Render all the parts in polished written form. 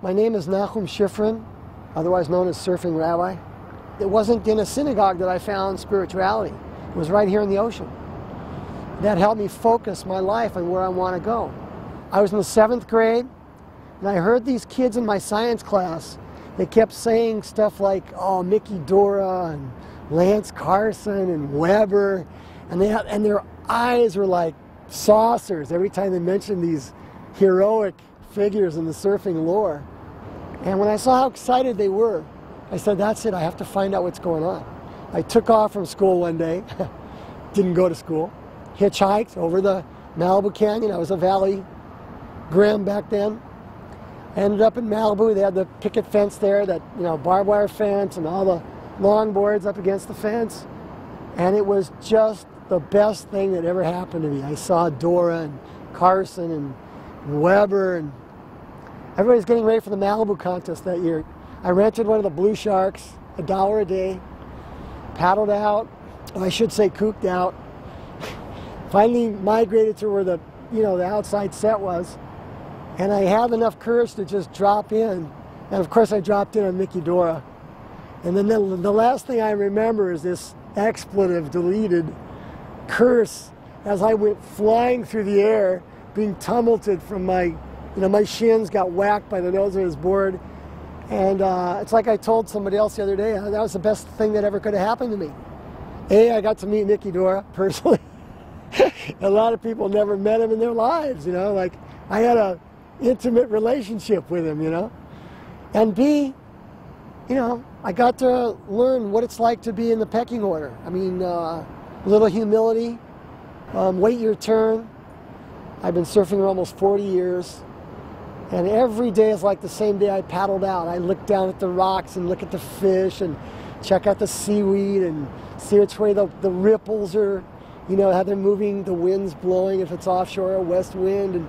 My name is Shifren, otherwise known as Surfing Rabbi. It wasn't in a synagogue that I found spirituality. It was right here in the ocean. That helped me focus my life on where I want to go. I was in the 7th grade, and I heard these kids in my science class. They kept saying stuff like, oh, Mickey Dora and Lance Carson and Weber, and their eyes were like saucers every time they mentioned these heroic figures in the surfing lore. And when I saw how excited they were, I said, that's it, I have to find out what's going on. I took off from school one day, didn't go to school, hitchhiked over the Malibu Canyon. I was a Valley Graham back then. I ended up in Malibu. They had the picket fence there, that, you know, barbed wire fence and all the longboards up against the fence. And it was just the best thing that ever happened to me. I saw Dora and Carson and Weber, and everybody's getting ready for the Malibu contest that year. I rented one of the Blue Sharks, $1 a day, paddled out, or I should say cooped out. Finally migrated to where the, you know, the outside set was, and I had enough courage to just drop in. And of course I dropped in on Mickey Dora. And then the last thing I remember is this expletive deleted curse as I went flying through the air, being tumulted from my, you know, my shins got whacked by the nose of his board. And it's like I told somebody else the other day, that was the best thing that ever could have happened to me. I got to meet Mickey Dora personally. A lot of people never met him in their lives, you know, like I had a intimate relationship with him, you know. And B, you know, I got to learn what it's like to be in the pecking order. I mean, a little humility, wait your turn. I've been surfing for almost 40 years, and every day is like the same day I paddled out. I look down at the rocks and look at the fish and check out the seaweed and see which way the ripples are, you know, how they're moving, the wind's blowing, if it's offshore or west wind, and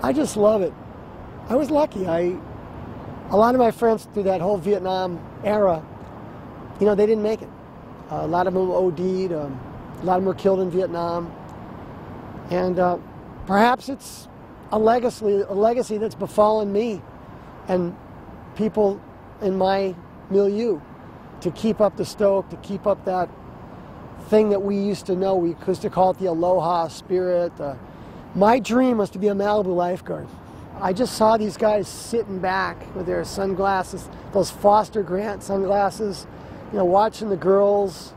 I just love it. I was lucky. A lot of my friends through that whole Vietnam era, you know, they didn't make it. A lot of them OD'd, a lot of them were killed in Vietnam, and perhaps it's a legacy that's befallen me and people in my milieu to keep up the stoke, to keep up that thing that we used to know. We used to call it the aloha spirit. My dream was to be a Malibu lifeguard. I just saw these guys sitting back with their sunglasses, those Foster Grant sunglasses, you know, watching the girls,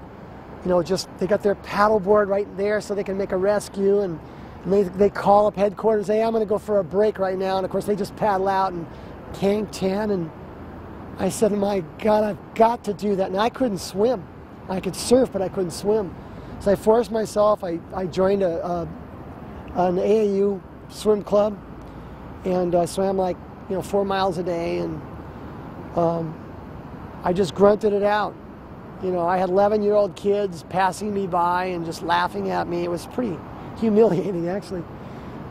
you know, just, they got their paddleboard right there so they can make a rescue, and they call up headquarters, hey, I'm going to go for a break right now, and of course they just paddle out and hang 10, and I said, my God, I've got to do that. And I couldn't swim. I could surf, but I couldn't swim. So I forced myself. I joined an AAU swim club, and I swam like, you know, 4 miles a day, and I just grunted it out. You know, I had 11-year-old kids passing me by and just laughing at me. It was pretty humiliating, actually.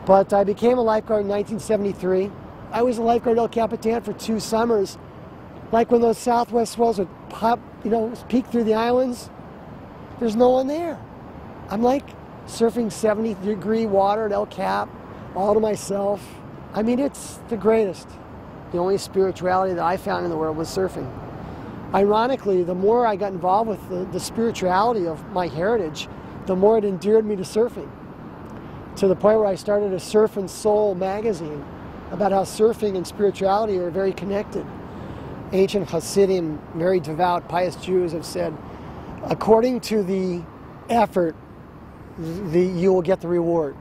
But I became a lifeguard in 1973. I was a lifeguard El Capitan for 2 summers. Like when those southwest swells would pop, you know, peek through the islands, there's no one there. I'm like surfing 70-degree water at El Cap, all to myself. I mean, it's the greatest. The only spirituality that I found in the world was surfing. Ironically, the more I got involved with the spirituality of my heritage, the more it endeared me to surfing. To the point where I started a Surf and Soul magazine about how surfing and spirituality are very connected. Ancient Hasidim, very devout, pious Jews have said, according to the effort, you will get the reward.